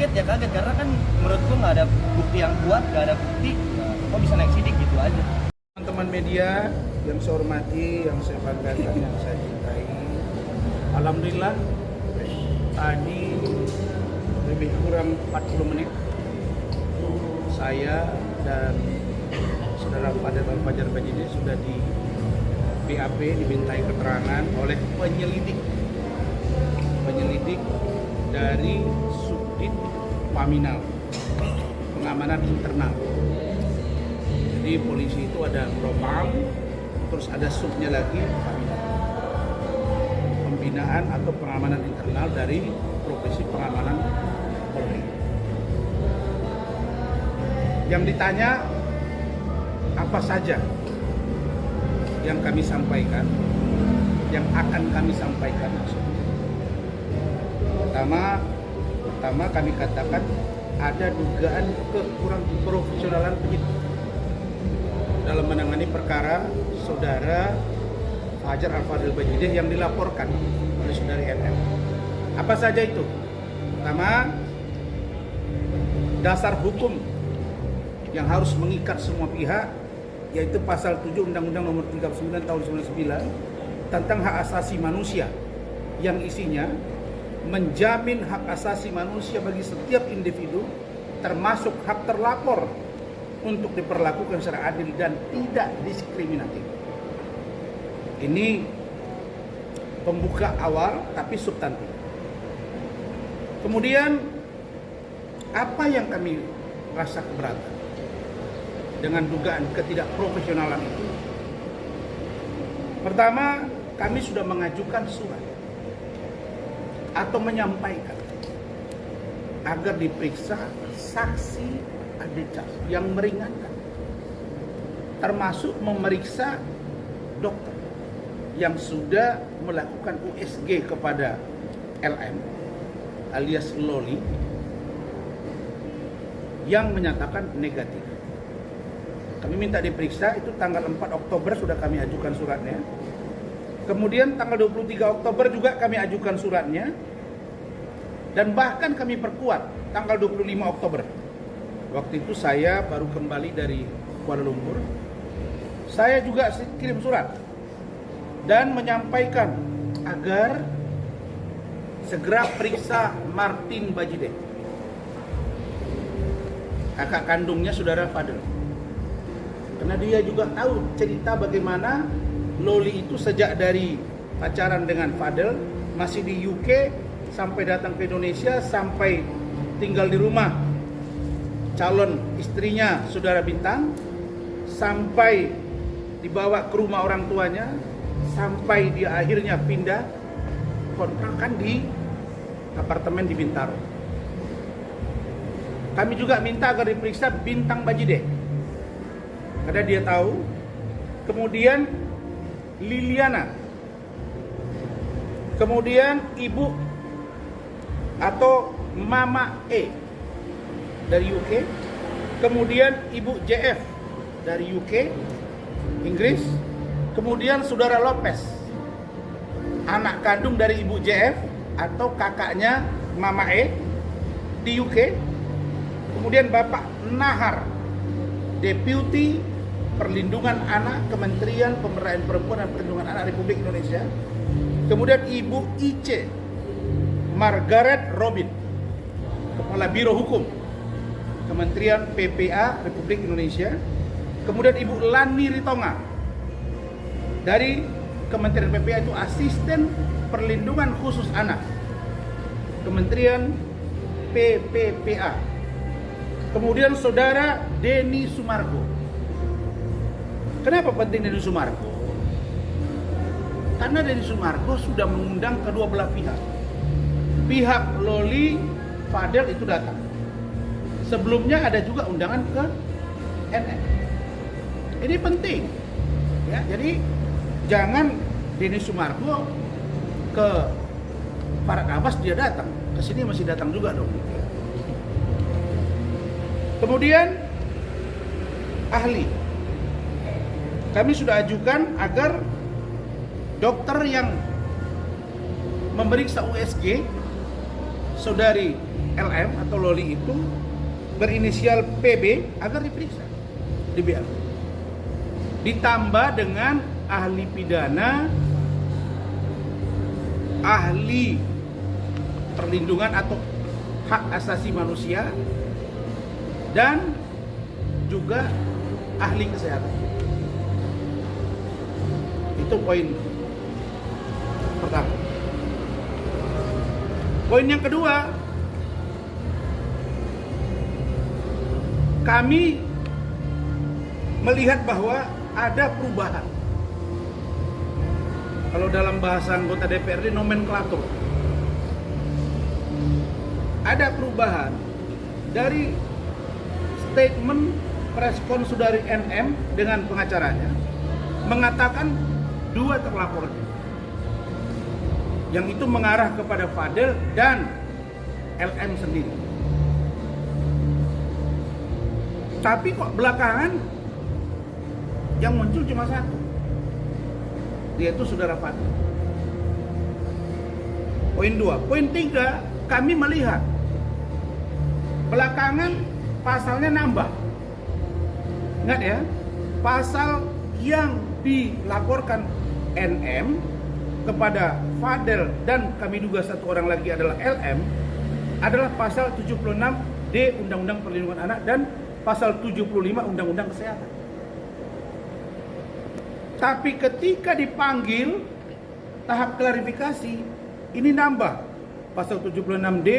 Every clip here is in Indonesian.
kaget ya kaget karena kan menurutku nggak ada bukti yang kuat, nggak ada bukti, kok bisa naik sidik gitu aja. Teman-teman media yang saya hormati, yang saya banggakan, yang saya cintai, alhamdulillah tadi lebih kurang 40 menit saya dan saudara Fadel Al-Fajar Bajide sudah di BAP, dimintai keterangan oleh penyelidik dari Subdit Paminal, pengamanan internal. Jadi polisi itu ada propam, terus ada subnya lagi Paminal, pembinaan atau pengamanan internal dari profesi pengamanan Polri. Yang ditanya apa saja yang kami sampaikan, yang akan kami sampaikan. Pertama kami katakan ada dugaan kekurang profesionalan penyidik dalam menangani perkara saudara Fajar Al-Fadil Bajide yang dilaporkan oleh saudari NM. Apa saja itu? Pertama, dasar hukum yang harus mengikat semua pihak, yaitu pasal 7 Undang-Undang Nomor 39 Tahun 99 tentang hak asasi manusia, yang isinya menjamin hak asasi manusia bagi setiap individu, termasuk hak terlapor, untuk diperlakukan secara adil dan tidak diskriminatif. Ini pembuka awal tapi substantif. Kemudian apa yang kami rasa keberatan dengan dugaan ketidakprofesionalan itu? Pertama, kami sudah mengajukan surat atau menyampaikan agar diperiksa saksi adik yang meringankan, termasuk memeriksa dokter yang sudah melakukan USG kepada LM alias Loli yang menyatakan negatif. Kami minta diperiksa, itu tanggal 4 Oktober sudah kami ajukan suratnya. Kemudian tanggal 23 Oktober juga kami ajukan suratnya. Dan bahkan kami perkuat tanggal 25 Oktober. Waktu itu saya baru kembali dari Kuala Lumpur. Saya juga kirim surat dan menyampaikan agar segera periksa Martin Bajide, kakak kandungnya saudara Fadel. Karena dia juga tahu cerita bagaimana Loli itu sejak dari pacaran dengan Fadel, masih di UK, sampai datang ke Indonesia, sampai tinggal di rumah calon istrinya saudara Bintang, sampai dibawa ke rumah orang tuanya, sampai dia akhirnya pindah kontrakan di apartemen di Bintaro. Kami juga minta agar diperiksa Bintang Bajide, karena dia tahu. Kemudian Liliana, kemudian ibu atau Mama E dari UK, kemudian ibu JF dari UK, Inggris, kemudian saudara Lopez, anak kandung dari ibu JF atau kakaknya Mama E di UK, kemudian Bapak Nahar, Deputi Perlindungan Anak, Kementerian Pemberdayaan Perempuan dan Perlindungan Anak Republik Indonesia, kemudian Ibu IC Margaret Robin, Kepala Biro Hukum Kementerian PPA Republik Indonesia, kemudian Ibu Lani Ritonga dari Kementerian PPA, itu Asisten Perlindungan Khusus Anak Kementerian PPPA, kemudian saudara Denny Sumargo. Kenapa penting Denny Sumargo? Karena Denny Sumargo sudah mengundang kedua belah pihak. Pihak Loli, Fadel itu datang. Sebelumnya ada juga undangan ke NN. Ini penting, ya. Jadi jangan Denny Sumargo ke Farhad Abbas dia datang, ke sini masih datang juga dong. Kemudian ahli, kami sudah ajukan agar dokter yang memeriksa USG saudari LM atau Loli itu berinisial PB agar diperiksa di BAP. Ditambah dengan ahli pidana, ahli perlindungan atau hak asasi manusia, dan juga ahli kesehatan. Itu poin pertama. Poin yang kedua, kami melihat bahwa ada perubahan. Kalau dalam bahasa anggota DPRD nomenklatur, ada perubahan dari statement preskon saudari NM dengan pengacaranya mengatakan dua terlapornya, yang itu mengarah kepada Fadel dan LM sendiri. Tapi kok belakangan yang muncul cuma satu, yaitu saudara Fadel. Poin 2. Poin 3, kami melihat belakangan pasalnya nambah. Ingat ya, pasal yang dilaporkan NM kepada Fadel dan kami duga satu orang lagi adalah LM adalah pasal 76D Undang-Undang Perlindungan Anak dan pasal 75 Undang-Undang Kesehatan. Tapi ketika dipanggil tahap klarifikasi, ini nambah pasal 76D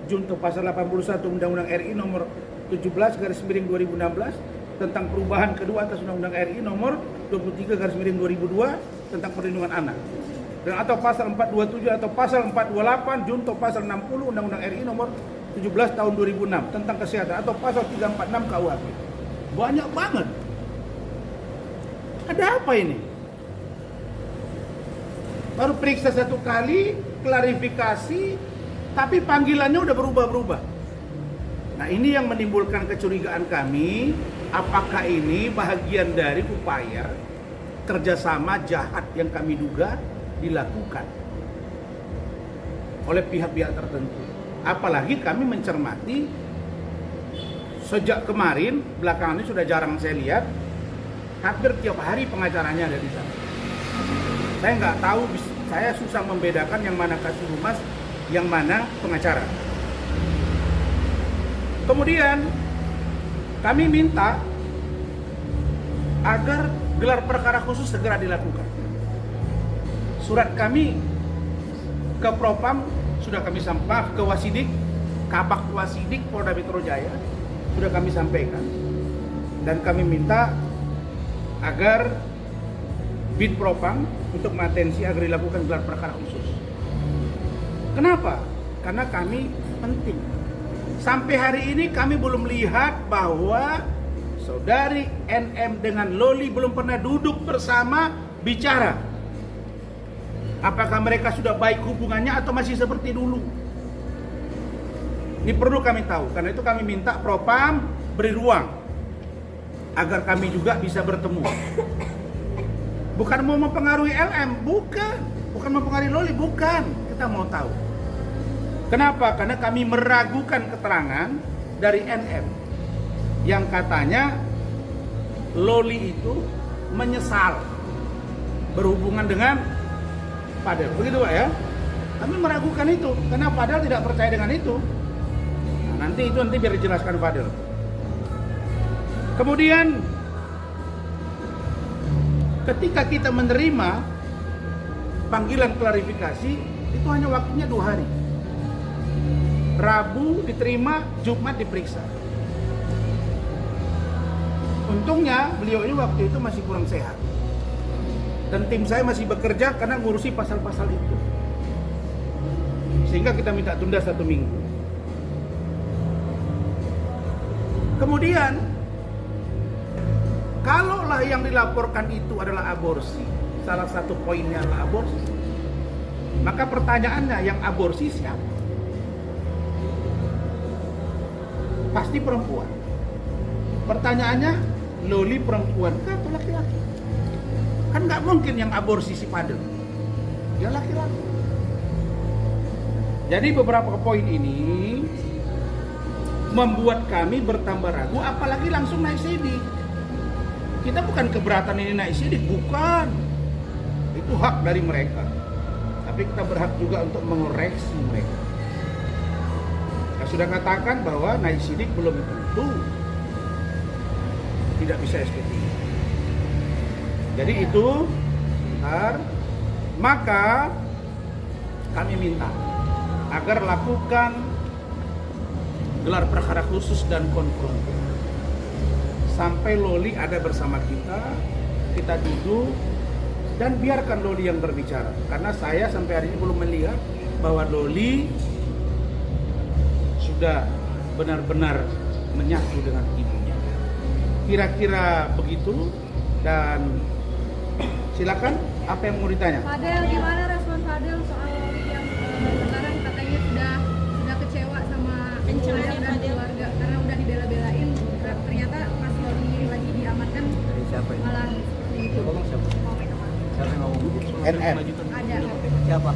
junto pasal 81 Undang-Undang RI nomor 17/2016 tentang perubahan kedua atas Undang-Undang RI nomor 23/2002 tentang perlindungan anak, dan atau pasal 427 atau pasal 428 junto pasal 60 Undang-Undang RI nomor 17 tahun 2006 tentang kesehatan atau pasal 346 KUHP. Banyak banget. Ada apa ini? Baru periksa satu kali, klarifikasi, tapi panggilannya udah berubah-berubah. Nah, ini yang menimbulkan kecurigaan kami, apakah ini bahagian dari upaya kerjasama jahat yang kami duga dilakukan oleh pihak-pihak tertentu. Apalagi kami mencermati sejak kemarin, belakangan ini sudah jarang saya lihat, hampir tiap hari pengacaranya ada di sana. Saya nggak tahu, saya susah membedakan yang mana kasih humas, yang mana pengacara. Kemudian kami minta agar gelar perkara khusus segera dilakukan. Surat kami ke Propam sudah kami sampaikan, ke Wasidik, Kabak Wasidik Polda Metro Jaya sudah kami sampaikan, dan kami minta agar Bid Propam untuk mengatensi agar dilakukan gelar perkara khusus. Kenapa? Karena kami penting. Sampai hari ini kami belum lihat bahwa saudari NM dengan Loli belum pernah duduk bersama bicara. Apakah mereka sudah baik hubungannya atau masih seperti dulu? Ini perlu kami tahu. Karena itu kami minta Propam beri ruang agar kami juga bisa bertemu. Bukan mau mempengaruhi LM, bukan mempengaruhi Loli, bukan. Kita mau tahu. Kenapa? Karena kami meragukan keterangan dari NM yang katanya Loli itu menyesal berhubungan dengan Fadel. Begitu Pak ya? Kami meragukan itu karena Fadel tidak percaya dengan itu. Nah, nanti biar dijelaskan Fadel. Kemudian ketika kita menerima panggilan klarifikasi, itu hanya waktunya 2 hari. Rabu diterima, Jumat diperiksa. Untungnya beliau ini waktu itu masih kurang sehat, dan tim saya masih bekerja karena ngurusi pasal-pasal itu, sehingga kita minta tunda 1 minggu. Kemudian kalaulah yang dilaporkan itu adalah aborsi, salah satu poinnya adalah aborsi, maka pertanyaannya, yang aborsi siapa? Pasti perempuan. Pertanyaannya, Loli perempuan atau laki-laki? Kan nggak mungkin yang aborsi si Fadel, dia laki-laki. Jadi beberapa poin ini membuat kami bertambah ragu, apalagi langsung naik sidik. Kita bukan keberatan ini naik sidik, bukan. Itu hak dari mereka. Tapi kita berhak juga untuk mengoreksi mereka. Saya sudah katakan bahwa naik sidik belum tentu tidak bisa SP3. Jadi itu, bentar. Maka kami minta agar lakukan gelar perkara khusus dan konfrontir sampai Loli ada bersama kita duduk dan biarkan Loli yang berbicara, karena saya sampai hari ini belum melihat bahwa Loli sudah benar-benar menyatu dengan ibunya. Kira-kira begitu. Dan silakan, apa yang mau ditanya? Fadel, gimana respon Fadel soal yang sekarang katanya sudah kecewa sama Fadel dan keluarga karena udah dibela-belain, ternyata pas Loli lagi diamankan Dari siapa ini? malah seperti itu. Ngomong siapa? Siapa yang ngomong? NM. Ada. Siapa?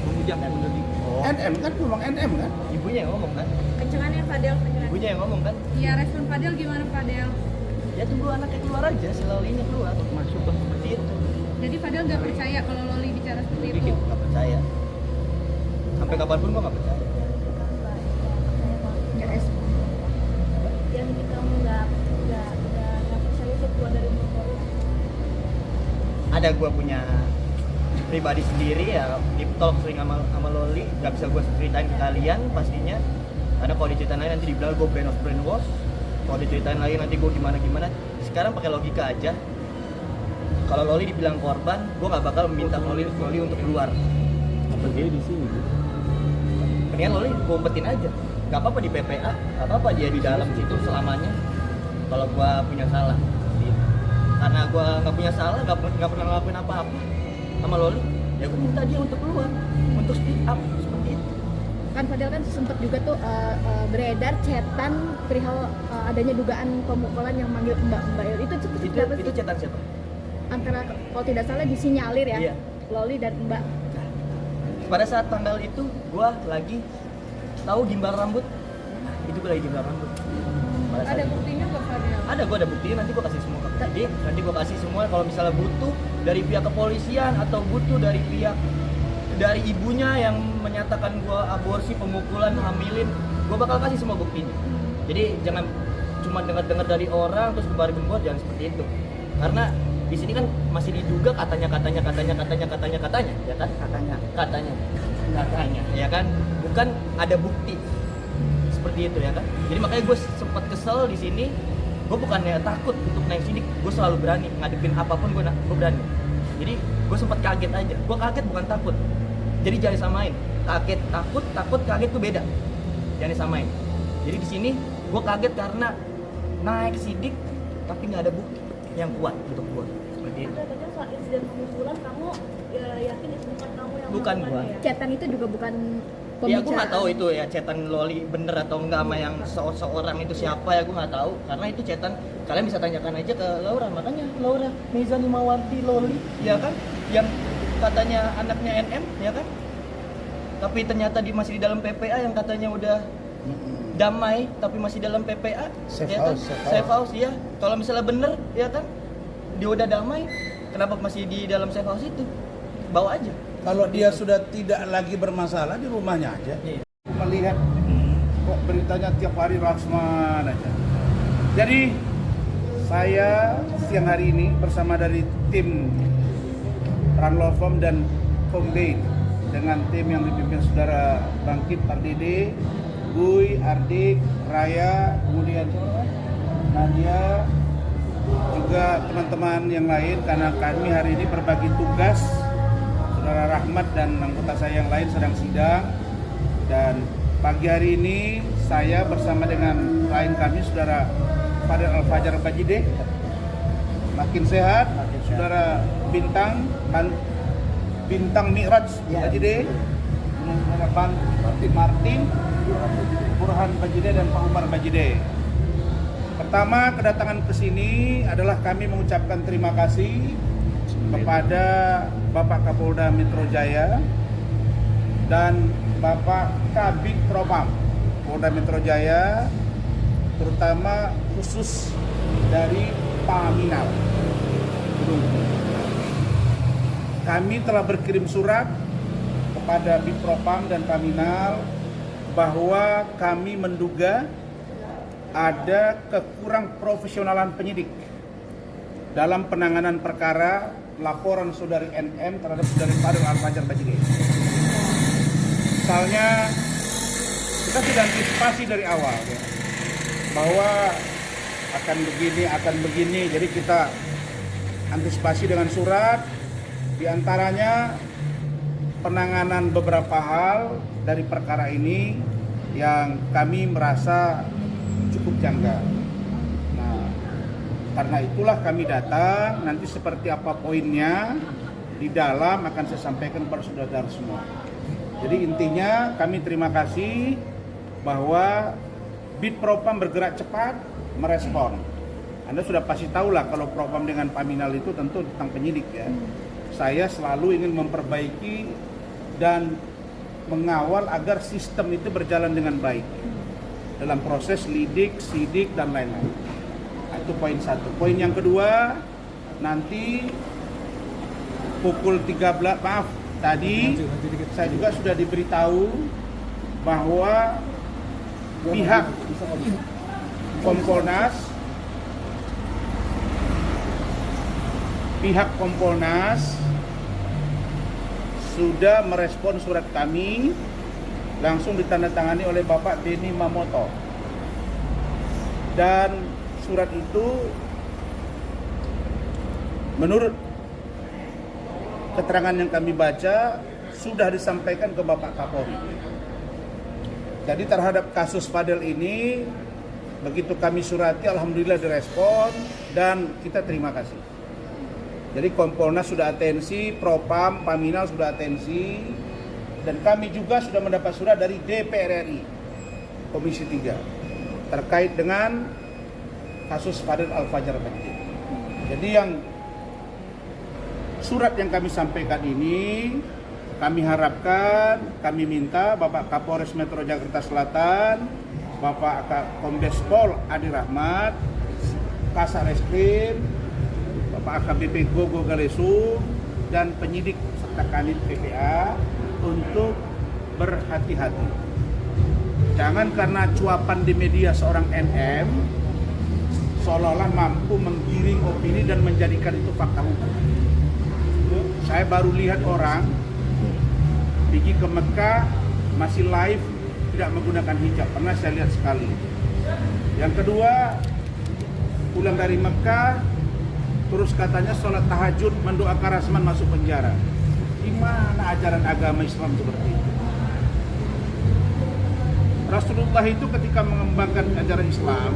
Memujang Loli. Oh. NM kan ngomong NM kan? Ibunya yang ngomong kan? Kencengannya Fadel, Ibunya yang ngomong kan? Iya, respon Fadel gimana Fadel? Ya tunggu anaknya keluar aja, si Lolinya keluar. Masuk seperti itu. Jadi Fadel nggak percaya kalau Loli bicara seperti itu. Bikin nggak percaya. Sampai kapanpun gua nggak percaya. Nggak respon. Yang bikin kamu nggak percaya itu keluar dari mulut. Ada gua punya pribadi sendiri ya, deep talk sering sama Loli, nggak bisa gua ceritain ke kalian pastinya. Karena kalau diceritain lagi nanti dibilang gua brainwash. Kalau diceritain lagi nanti gua gimana. Sekarang pakai logika aja. Kalau Loli dibilang korban, gua nggak bakal meminta Loli untuk keluar. Apa dia di sini? Mendingan Loli gua umpetin aja. Gak apa-apa di PPA, gak apa-apa dia di dalam situ selamanya. Kalau gua punya salah, gitu. Karena gua nggak punya salah, nggak pernah ngelakuin apa-apa sama Loli, ya gua minta dia untuk keluar, untuk speak up seperti itu. Kan Fadel kan sempat juga tuh beredar chatan perihal adanya dugaan pemukulan yang manggil Mbak Il. Itu apa Itu sih? cetan siapa? Antara kalau tidak salah disinyalir ya, Iya. Loli dan Mbak. Pada saat tanggal itu, gua lagi tahu gimbal rambut. Itu gua lagi gimbal rambut. Pada saat Ada itu. buktinya nggak Fadel? Ada buktinya, nanti gua kasih semua ke penyidik. Nanti gua kasih semua kalau misalnya butuh dari pihak kepolisian atau butuh dari pihak dari ibunya yang menyatakan gua aborsi, pemukulan, hamilin, gua bakal kasih semua buktinya. Jadi jangan cuma dengar-dengar dari orang terus gembar-gembor, jangan seperti itu. Karena di sini kan masih diduga katanya, ya kan? Katanya, ya kan? Bukan ada bukti. Seperti itu ya kan? Jadi makanya gue sempat kesel di sini. Gue bukannya takut untuk naik sidik, gue selalu berani ngadepin apapun, gue berani. Jadi gue sempat kaget aja. Gue kaget bukan takut. Jadi jangan disamain. Kaget, takut, kaget tuh beda. Jangan disamain. Jadi di sini gue kaget karena naik sidik tapi nggak ada bukti yang kuat untuk gue. Seperti itu. Ada soal insiden pemukulan kamu yakin itu bukan kamu yang Bukan melakukannya gua. ya? Chatan itu juga bukan Ya aku nggak tahu itu ya cetan Loli bener atau enggak sama yang seorang itu siapa ya, aku nggak tahu karena itu cetan kalian bisa tanyakan aja ke Laura. Makanya Laura Meza Nimawanti Loli ya kan yang katanya anaknya NM ya kan, tapi ternyata masih di dalam PPA yang katanya udah damai tapi masih dalam PPA Safe ya house, kan? safe Safe house ya. Kalau misalnya bener ya kan dia udah damai, kenapa masih di dalam safe house itu? Bawa aja. Kalau dia sudah tidak lagi bermasalah di rumahnya aja. Iya. Melihat kok beritanya tiap hari Laksman aja. Jadi saya siang hari ini bersama dari tim Ranlofom dan Kombain dengan tim yang dipimpin saudara Bangkit Pardede, Guy, Ardik, Raya, kemudian Nadia, juga teman-teman yang lain karena kami hari ini berbagi tugas. Saudara Rahmat dan anggota saya yang lain sedang sidang, dan pagi hari ini saya bersama dengan klien kami saudara Fadel Al-Fajar Bajide makin sehat, saudara Bintang Mi'raj Bajide, saudara Martin Burhan Bajide dan Pak Umar Bajide. Pertama kedatangan ke sini adalah kami mengucapkan terima kasih kepada Bapak Kapolda Metro Jaya dan Bapak Kabid Propam Polda Metro Jaya, terutama khusus dari Paminal. Kami telah berkirim surat kepada Bipropam dan Paminal bahwa kami menduga ada kekurang profesionalan penyidik dalam penanganan perkara laporan saudari NM terhadap saudari Fadel Al-Fajar Bajige. Misalnya kita sudah antisipasi dari awal ya, bahwa akan begini, jadi kita antisipasi dengan surat, diantaranya penanganan beberapa hal dari perkara ini yang kami merasa cukup janggal. Nah, karena itulah kami datang, nanti seperti apa poinnya di dalam akan saya sampaikan kepada saudara semua. Jadi intinya kami terima kasih bahwa Bipropam bergerak cepat merespon. Anda sudah pasti tahu lah kalau Propam dengan Paminal itu tentu tentang penyidik ya. Saya selalu ingin memperbaiki dan mengawal agar sistem itu berjalan dengan baik dalam proses lidik, sidik dan lain-lain. Itu poin satu. Poin yang kedua, nanti pukul 13, tadi saya juga sudah diberitahu bahwa pihak Kompolnas sudah merespon surat kami, langsung ditandatangani oleh Bapak Beni Mamoto. Dan surat itu menurut keterangan yang kami baca sudah disampaikan ke Bapak Kapolri. Jadi terhadap kasus Fadel ini begitu kami surati, alhamdulillah direspon dan kita terima kasih. Jadi Kompolnas sudah atensi, Propam, Paminal sudah atensi, dan kami juga sudah mendapat surat dari DPR RI Komisi 3 terkait dengan kasus Fadel Al-Fajar Bajige. Jadi yang surat yang kami sampaikan ini, kami harapkan, kami minta Bapak Kapolres Metro Jakarta Selatan, Bapak Kombes Pol Adi Rahmat, Kasar Reskrim, Bapak AKBP Gogo Galesum, dan penyidik serta Kanit PPA untuk berhati-hati. Jangan karena cuapan di media seorang NM seolah-olah mampu menggiring opini dan menjadikan itu fakta hukum. Saya baru lihat orang pergi ke Mekah masih live tidak menggunakan hijab, pernah saya lihat sekali. Yang kedua, pulang dari Mekah terus katanya sholat tahajud mendoakan Rasman masuk penjara. Gimana ajaran agama Islam seperti itu? Rasulullah itu ketika mengembangkan ajaran Islam,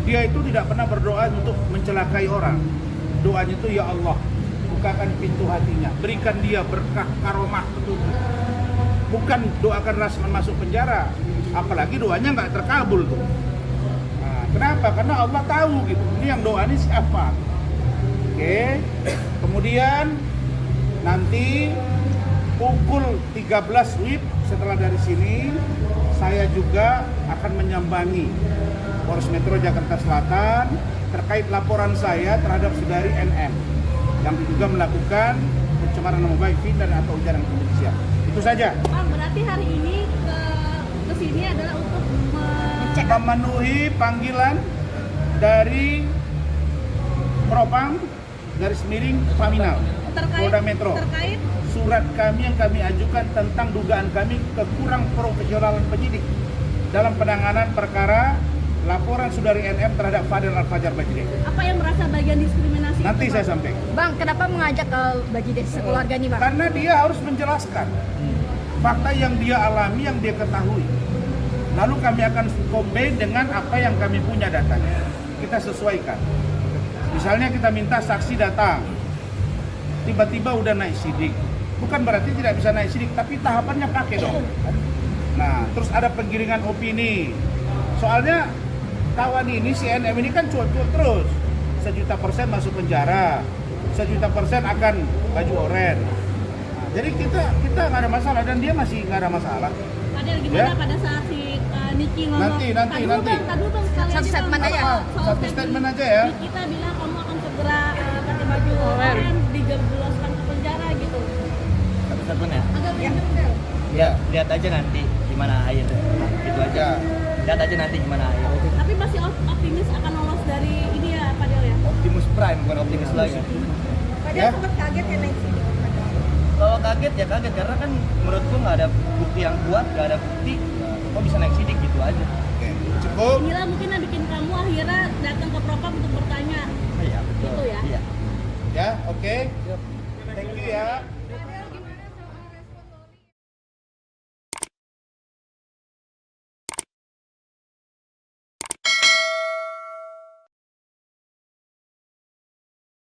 dia itu tidak pernah berdoa untuk mencelakai orang. Doanya itu, ya Allah, bukakan pintu hatinya, berikan dia berkah, karomah, petunjuk. Bukan doakan Rasman masuk penjara, apalagi doanya nggak terkabul tuh. Nah, kenapa? Karena Allah tahu gitu, ini yang doa ini siapa. Oke, kemudian nanti pukul 13 WIB setelah dari sini saya juga akan menyambangi Polres Metro Jakarta Selatan terkait laporan saya terhadap saudari NM yang diduga melakukan pencemaran nama baik, fitnah atau ujaran kebencian. Itu saja. Bang, berarti hari ini ke sini adalah untuk memenuhi panggilan dari Propam garis miring Paminal Polda Metro. Terkait Surat kami yang kami ajukan tentang dugaan kami kekurang profesionalan penyidik dalam penanganan perkara laporan saudari NM terhadap Fadel Al-Fajar Bajige. apa yang merasa bagian diskriminasi? Nanti itu, saya Bang? sampaikan. Bang, kenapa mengajak ke Bajide sekeluarga nih, Bang? Karena dia harus menjelaskan fakta yang dia alami, yang dia ketahui. Lalu kami akan combine dengan apa yang kami punya datanya. Kita sesuaikan. Misalnya kita minta saksi datang, tiba-tiba udah naik sidik. Bukan berarti tidak bisa naik sidik, tapi tahapannya pakai dong. Nah, terus ada penggiringan opini. Soalnya kawan ini, si NM ini kan cuat-cuat terus. 1.000.000% masuk penjara, 1.000.000% akan baju oren. Nah, jadi kita nggak ada masalah dan dia masih nggak ada masalah. Fadel, gimana Ya. pada saat si Niki ngomong. Nanti. Tadi dulu bang, sekali Satu aja, statement Bang. aja. Soal Satu Feby. statement aja ya. Kita bilang kamu akan segera pakai baju oranye dijebloskan ke penjara gitu. Satu statement ya. Agak random Del. Ya, lihat aja nanti gimana air. Itu aja. Lihat aja nanti gimana air. Tapi masih optimis akan lolos dari ini ya Pak Del ya. Optimus Prime bukan optimis lagi. Padahal Ya. sempat kaget ya naik sidik. Kalau kaget ya kaget karena kan menurut gua nggak ada bukti yang kuat, nggak ada bukti. Kok bisa naik sidik gitu aja. Oke, cukup. Inilah mungkin yang bikin kamu akhirnya datang ke propam untuk bertanya. Iya betul. Gitu ya? Iya. Ya, oke.